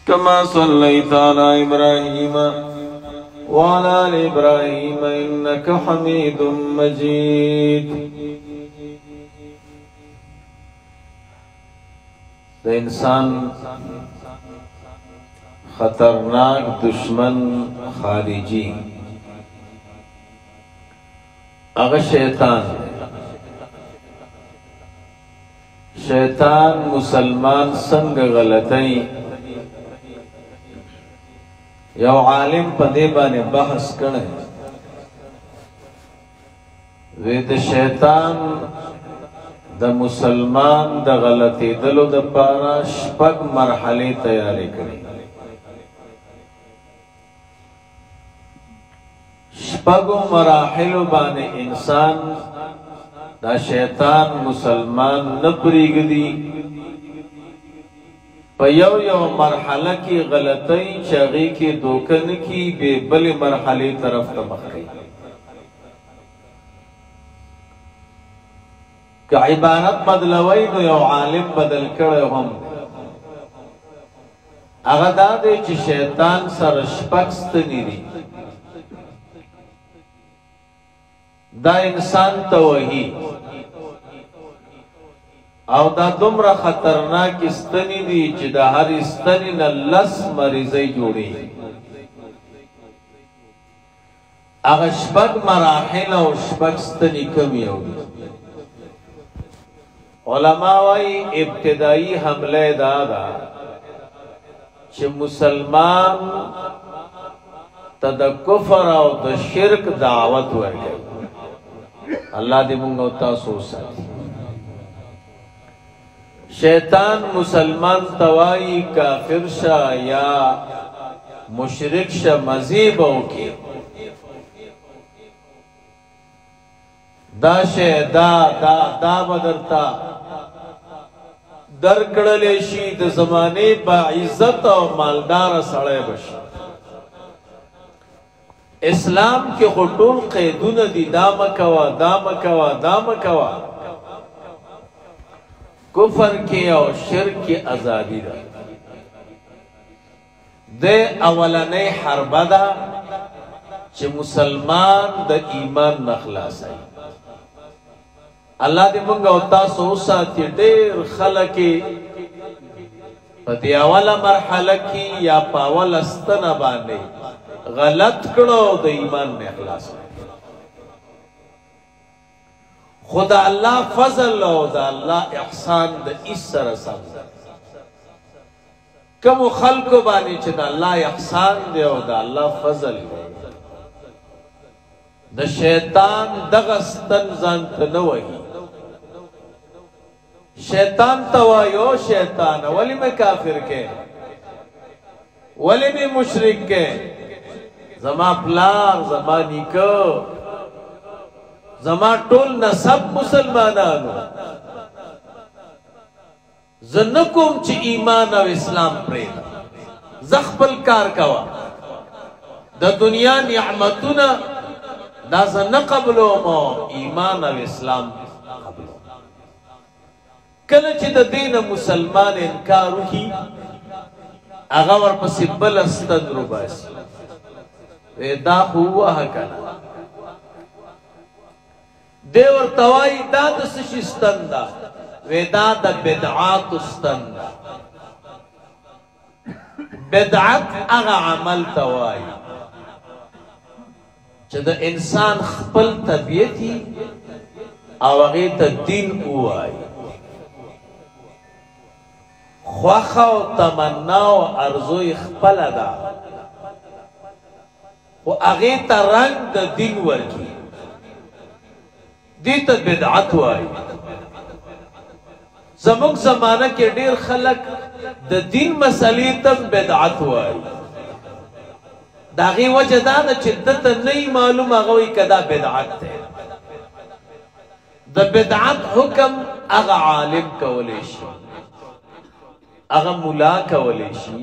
كما صليت على إبراهيم وعلى آل إبراهيم إنك حميد مجيد. د انسان خطرناک دشمن خارجی اغه شیطان مسلمان څنګه غلطی یو عالم په دې باندې بحث کړی وی د شیطان د مسلمان د غلطی دلو د پاره شپږ مرحله تیاری کړي. شپږو مراحل باندې انسان دا شیطان مسلمان نه پریږدي. په یو مرحله کې غلطی چاغي کې دوکن کی به بل مرحله طرف ته مخ کوي. که عبارت بدلوي نو یو عالم بدل کړي هم هغه دا دی چې شیطان سره شپږ ستنې دي. دا انسان ته وایي او دا دومره خطرناک ستنې دي چې د هر ستنې نه 10 مریضۍ جوړي. هغه شپږ مراحل او شپږ ستنې کوم یو دي؟ علماء وايي ابتدائی حمله دا چې مسلمان ته د کفر او د شرک دعوت ورکړي. الله دې موږ او تاسو وساتي. شیطان مسلمان توای کافر شا یا مشرک شا مذیب او کی دا دا بدرتا در کړلې شي د زمانه با عزت او مالدار سړی بشي. اسلام کې خټول قیدونه دي دا مکوا کفر کې او شرک کې ازادي ده. د اولنې حرب ده چې مسلمان د ایمان نخلاصي. الله دې موږ او تاسو وساتي. ډېر خلک په دې اوله مرحله کې یا په اوله ستنه باندې غلط کړو د ایمان نه اخلاص. خدا الله فضل او دا الله احسان د اسره سم کوم خلق باندې چې د الله احسان دی او د الله فضل دی. د شیطان دغه ستن ځان ته نه وایي. شیطان توایو شیطان ولی میں کافر کے ولی میں مشرک کے زما پلار زما نیکو زما ټول نسب مسلمانانو زنکم چې ایمان او اسلام پرېږده. زه خپل کار کوه د دنیا نعمتونه دا زه نه قبلوم او ایمان او اسلام قبلوم. کله چې د دین مسلمان انکار وکړي هغه ورپسې بل ستن روباسي. دا خو ووهه کنه دی ورته وایي دا د څه شي ستن ده؟ دا د بدعاتو ستن ده. بدعت هغه عمل ته وایي چې د انسان خپل طبیعتي او هغې ته دین ووایي. خوخه او تمنا او ارزوی خپله ده خو هغې ته رنګ د دین ورکړي. دې ته بدعت وایي. زموږ زمانه کې ډېر خلک د دین مسلې ته بدعت وایي. د هغې وجه دا ده چې ده ته نه یي معلوم هغه وایي که دا بدعت دی. د بدعت حکم هغه عالم کولی شي هغه ملا کولی شي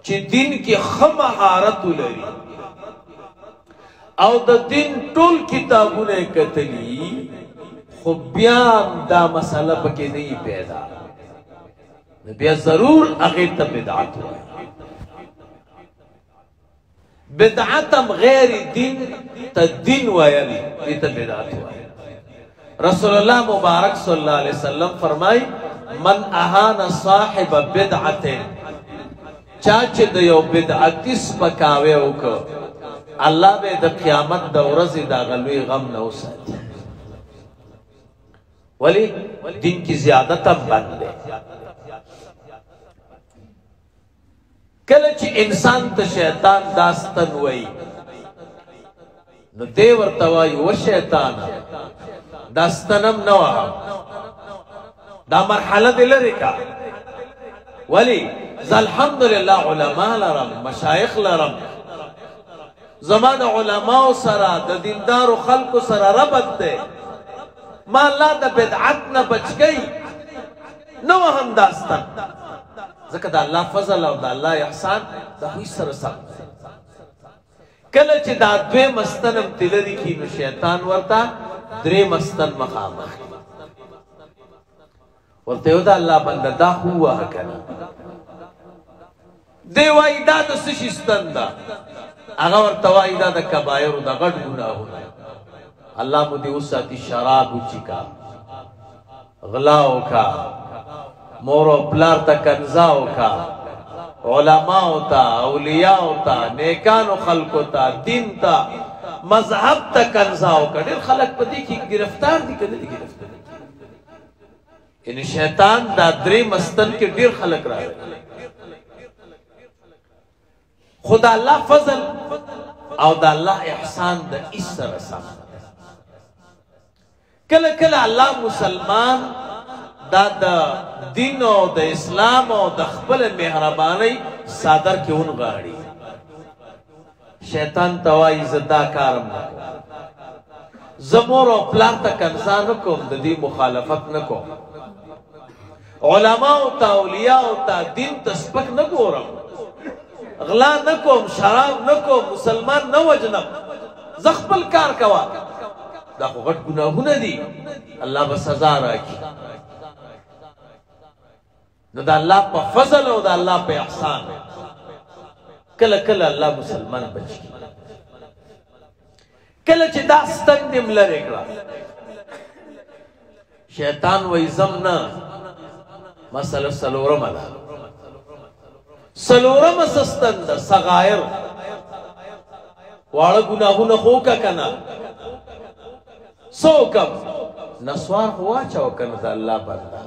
چې دین کې ښه مهارت ولري او د دین ټول کتابونه کتلی خو بیا دا مسله پکې نه پیدا. بیا ضرور هغې ته بدعت وایي. بدعتم غیر دین ته دین ویل دې ته بدعت وایي. رسول الله مبارک صلی الله علیه وسلم فرمای من اهان صاحب بدعت، چا چې د یو بدعتي سپکاوی وکړ الله به د قیامت د ورځې د هغه لوی غم نه وساتي. ولی دین کی زیادت هم بند دی. کله چې انسان ته شیطان داستن وایي نو دی ورته وایي و شیطانه داستنم نه وهم، دا مرحله دې لرې کا. ولی زه الحمدلله علما لرم، مشایخ لرم، زما د علماو سره د دیندارو خلکو سره ربط دی، ما الله د بدعت نه بچ گئی نه وهم داستن. ځکه د الله فضل او د الله احسان د هغوی سره سم. کله چې دا دوی مستن هم تلري کي نو شیطان ورته درې مستن مخامخ ورته یو د الله بنده دا خو ووهه که نه. دی وایي دا د څه شي ستن ده، هغه ورته وایي دا د کبایرو د غټ ګناهونه. الله مو دې وساتي شراب وچیکا، غلا وکا، مور او پلار ته کنزا وکا، علماء ته، اولیاء ته، نیکانو خلکو ته، دین ته، مذهب ته کنزا وکا. ډېر خلک په دې کې گرفتار دي که نه دي گرفتار؟ یعنی شیطان دا درې مستن کې ډېر خلک راغلي. خو د الله فضل او د الله احسان د هیڅ سره سم. کله کله الله مسلمان دا د دین او د اسلام او د خپل مهربانۍ صادر کې ونغاړي. شیطان ته وایي زه دا کارم نه کوم، زه مور او پلار ته کنځا نه کوم، د دې مخالفت نه کوم، علماو ته اولیاو ته دین ته سپک نه ګورم، غلا نه کوم، شراب نه کوم، مسلمان نه وجنم، زه خپل کار کوه. دا خو غټ ګناهونه دي، الله به سزا راکړي. نو د الله په فضل او د الله په احسان کله کله الله مسلمان بچي. کله چې دا ستن دې م لرې کړه شیطان وایي ځم نه. مسله څلورمه ده، څلورمه څه ستن ده؟ صغایر، واړه ګناهونه خو وکړه که نه؟ څه وکړم؟ نسوار خو واچوه که نه د الله بنده،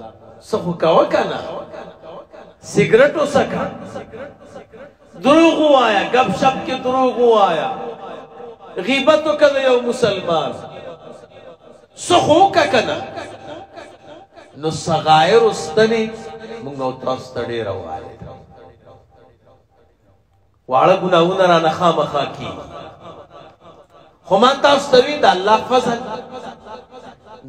څه خو کوه که نه؟ سګرټ وڅکه، دروغ ووایه، ګپ شپ کې دروغ ووایه، غیبت وکړه د یو مسلمان، څه خو وکړه که نه؟ نو صغایرو ستنې موږ او تاسو ته ډېره وایي. واړه ګناهونه رانه خامخا کېږي. خو ما تاسو ته وي د الله فضل،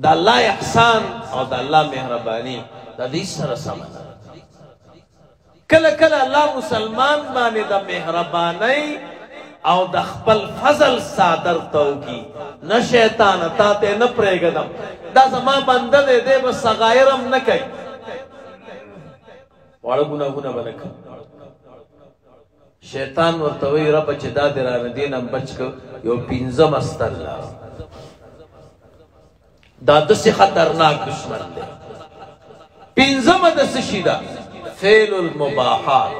د الله احسان او د الله مهرباني د دې سره سمه ده. کله کله الله مسلمان باندې د مهربانۍ او د خپل فضل صادر ته وکړي. نه شیطانه تا ته نه پرېږدم، دا زما بنده دی، دی به صغایر هم نه کوي، واړه ګناهونه به نه کوي. شیطان ورته وایي ربه چې دا دې رانه دې نه بچ کړه. یو پنځم استر لاره، دا داسې خطرناک دشمن دی. پنځمه د څه شي ده؟ فعل المباحات.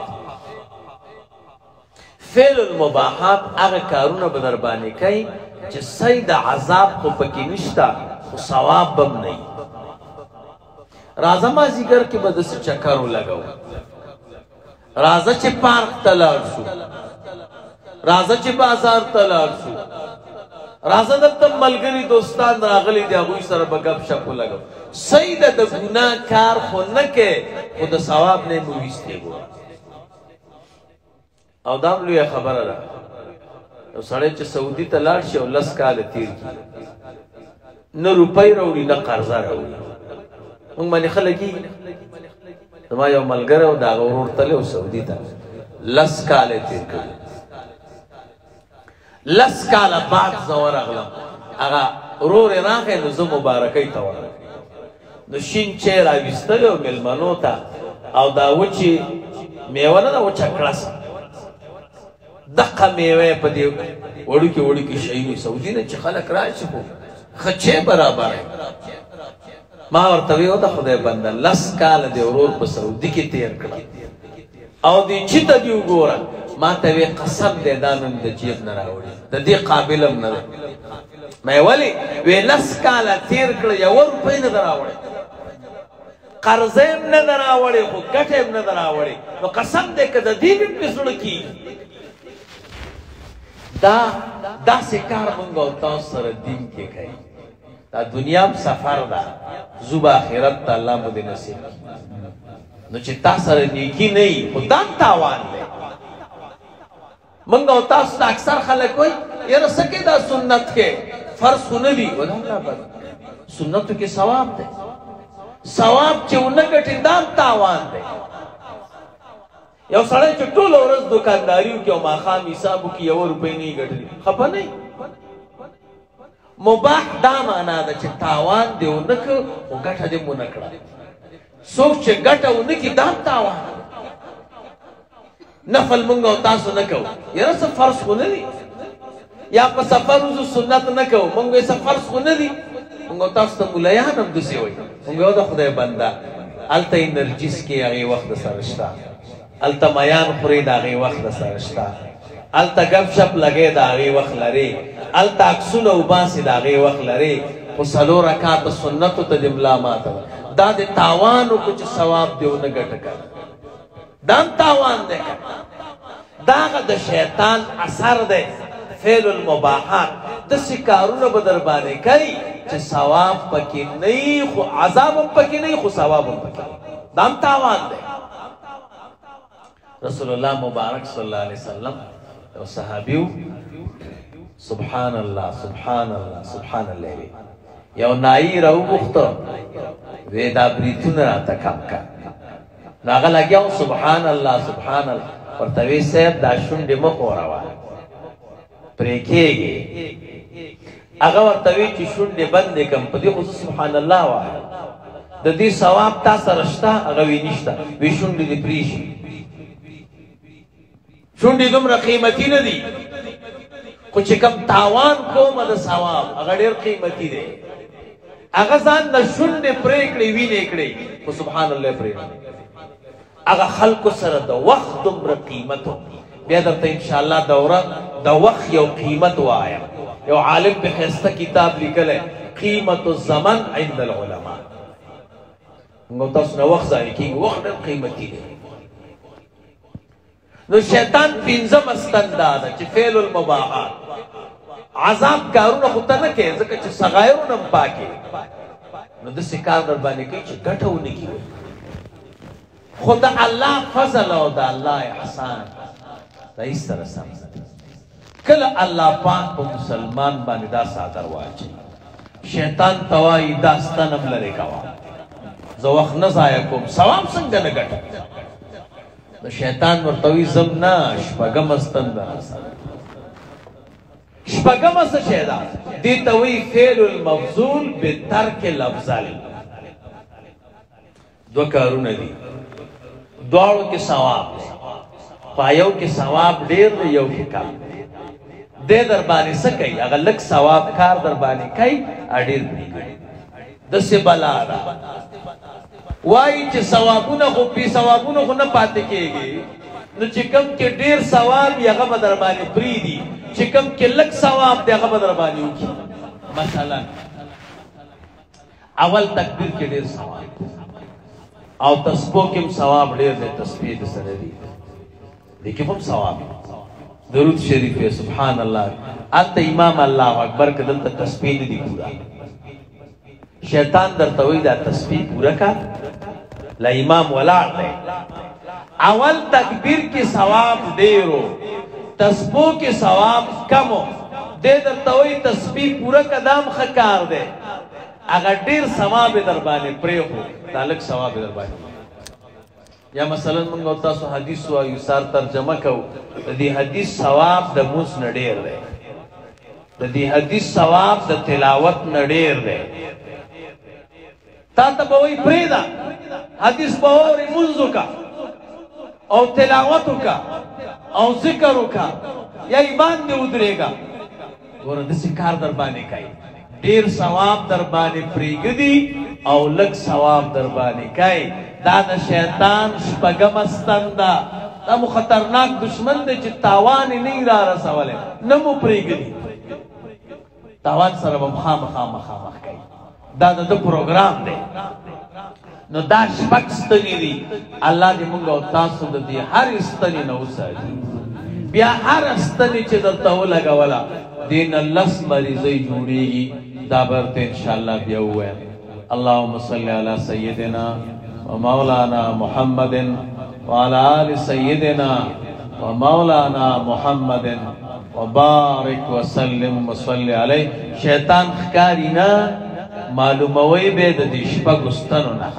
فعل المباحات هغه کارونه به در باندې کوي چې صحیح د عذاب خو پکې نشته خو ثواب به هم نه وي. راځه مازدیګر کې به داسې چکر ولګو، راځه چې پارک ته لاړ شو، راځه چې بازار ته لاړ شو، راځه دلته ملګري دوستان راغلي دي هغوی سره به ګپ شپ ولګو. صحیح ده د ګناه کار خو نه کوې خو د ثواب نه یې مو ویستې ګوره. او دا هم لویه خبره ده، یو سړی چې سعودي ته لاړ شي او 10 کاله تېر کړي، نه روپۍ راوړي نه قرضه راوړي. موږ باندې خلک کېږي. زما یو ملګری و د هغه ورور تللی و سعودي ته، 10 کاله یې تېر کړي. 10 کاله بعد زه ورغلم، هغه ورور یې راغی نو زه مبارکۍ ته ورغلم. نو شین چای راویستلی و مېلمنو ته، او دا وچی میوه نه دا وچه کړس دقه میوه په دې وړوکي شیونو سعودي نه چې خلک راشي خو خچې برابر ما ورته ویو د خدای بنده 10 کال د ورور په سعودي کې تیر کړ او دې چې ته دی وګوره ما ته وی قسم دې دا نن د جیب نه راوړي د دې قابلم نه مې ولی وی 10 کال تیر کړ یو روپۍ نه راوړي قرضیم نه راوړي خو ګټیم نه راوړي نو قسم دې کده دې په سړک کې دا سکار مونږ او تاسو سره دین کې کوي دا دنیا سفر ده زوب آخرت ته الله مو دې نصیب نو چې تاسو سره نیکی نه وي خدا تاوان دی مونږ او تاسو اکثر خلک وایي یاره سکه دا سنت کې فرض خو نه دي ولا سنت کې ثواب دی ثواب چې ونګټي دا تاوان دی یو سړی چې ټول ورځ دکانداریو کې او ماښام حسابو کې یو روپۍ نه ګټلي خفه نه مباح دا معنا ده چې تاوان دی ونکړه خو ګټه دې مو نه کړه څوک چې ګټه ونکړي دا تاوان نفل مونږ او تاسو نه کوو یاره څه فرض خو نه دي یا په سفر وځو سنت نه کوو مونږ یې څه فرض خو نه دي مونږ او تاسو ته ملیان هم داسې وایي مونږ یو د خدای بنده هلته انرجیس کې هغې وخت سره شته هلته میان خوري د هغې وخت سره شته هلته ګپ شپ لګی د هغې وخت لري هلته عکسونه وباسي د هغې وخت لري خو څلور رکعته سنتو ته دې ملا ماته ده دا د تاوان وکړو چې ثواب دې ونه ګټه کړه دا هم تاوان دی دا هغه د شیطان اثر دی فعل المباحات داسې کارونه به در باندې کوي چې ثواب پکې نه وي خو عذاب هم پکې نه وي خو ثواب هم پکې دا هم تاوان دی رسول الله مبارک صلی الله علیه وسلم یو صحابیو سبحان الله سبحان الله سبحان الله یو نایی راوغوښته وی دا بریتونه راته کم کا نو هغه لګیا سبحان الله سبحان الله ورته وی صاحب دا شونډې مه ښوروه پرې کېږي هغه ورته وی چې شونډې بندې کړم په دې خو سبحان الله وایم د دې ثواب تا سره شته هغه وی نشته وی شونډې دې پرېږي شونډې دومره قیمتي نه دي خو چې کوم تاوان کومه د ثواب هغه ډېر قیمتي دی هغه ځان د شونډې پرې کړې وینې کړې خو سبحان الله پرې هغه خلکو سره د وخت دومره قیمت بیا درته انشاءالله دوره د وخت یو قیمت وایم یو عالم په ښایسته کتاب لیکلی قیمت الزمن عند العلماء موږ تاسو نه وخت ضایع کېږي وخت ډېر قیمتي دی نو شیطان پنځم ستن دا ده چې فعل المباحات عذاب کارونه خو ته نه کوې ځکه چې صغایرونه هم پاکې نو داسې کار در باندې کوي چې ګټه ونه کړي خو د الله فضل او د الله احسان دا هیڅ سره سم کله الله پاک په مسلمان باندې دا څادر واچوي شیطان ته وایي دا ستن هم لرې کوه زه وخت نه ضایع کوم ثواب څنګه نه ګټم د شیطان ورته وایي زم نه شپږمه ستن ده شپږمه څه شی ده دې ته وایي فعل المفضول بترک الافضل دوه کارونه دي دواړو کې ثواب دی په یو کې ثواب ډېر دی یو کې کم دی در باندې څه کوي هغه لږ ثواب کار در باندې کوي ډېر پرې کوي داسې بلا ده وایي چې ثوابونه خو بې ثوابونه خو نه پاتې کېږي نو چې کوم کې ډېر ثواب وي هغه به در باندې پرېږدي چې کوم کې لږ ثواب دی هغه به در باندې وکړي مثلا اول تکبیر کې ډېر ثواب او تسبیح کې هم ثواب ډېر دی تسبیح د سره دی دې کې هم ثواب درود شریف سبحان الله هلته امام الله اکبر که دلته تسبیح نه دي پوره شیطان درته وایي دا تسبیح پوره کا لا امام ولاړ دی اول تکبیر کې ثواب ډېرو تسبیح کې ثواب کمو دې درته وایي تسبیح پوره کا دا هم ښه کار دی هغه ډېر ثواب یې در باندې پرېښو دا لږ ثواب یې در باندې یا مثلا موږ او تاسو حدیث وایو سار ترجمه کوو د دې حدیث ثواب د مونځ نه ډېر دی د دې حدیث ثواب د تلاوت نه ډېر دی تا ته به وایي پرېږده حدیث به واورې مونځ وکړه او تلاوت وکړه او ذکر وکړه یا یې باندې ودرېږه ګوره داسې کار در باندې کوي ډېر ثواب در باندې پرېږدي او لږ ثواب در باندې کوي دا د شیطان شپږمه ستن ده دا مو خطرناک دشمن دی چې تاوان یې نه را رسولی نه مو پرېږدي تاوان سره به مخامخ کوي دا د ده پروګرام دی نو دا شپږ ستنې دي الله دې موږ او تاسو د دې هرې ستنې نه وساتي بیا هره ستنې چې درته ولګوله دې نه لس مریضۍ جوړېږي دا به درته انشاءالله بیا ووایم اللهم صل علی سیدنا ومولانا محمد وعلى آل سيدنا ومولانا محمد وبارك وسلم وصل عليه شیطان خکاری نه معلوموي به د دې شپږو ستنو نه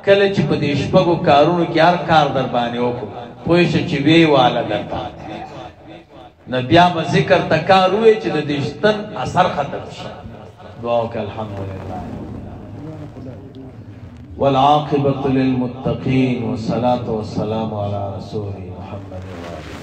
کله چې په دې شپږو کارونو کې هر کار در باندې وکړو پوه شه چې ویې واله درته نه بیا به ذکر ته کار ووایې چې د دې ستن اثر ختم شي دعا وکړه الحمدلله والعاقبة للمتقين والصلاة والسلام على رسول محمد وآله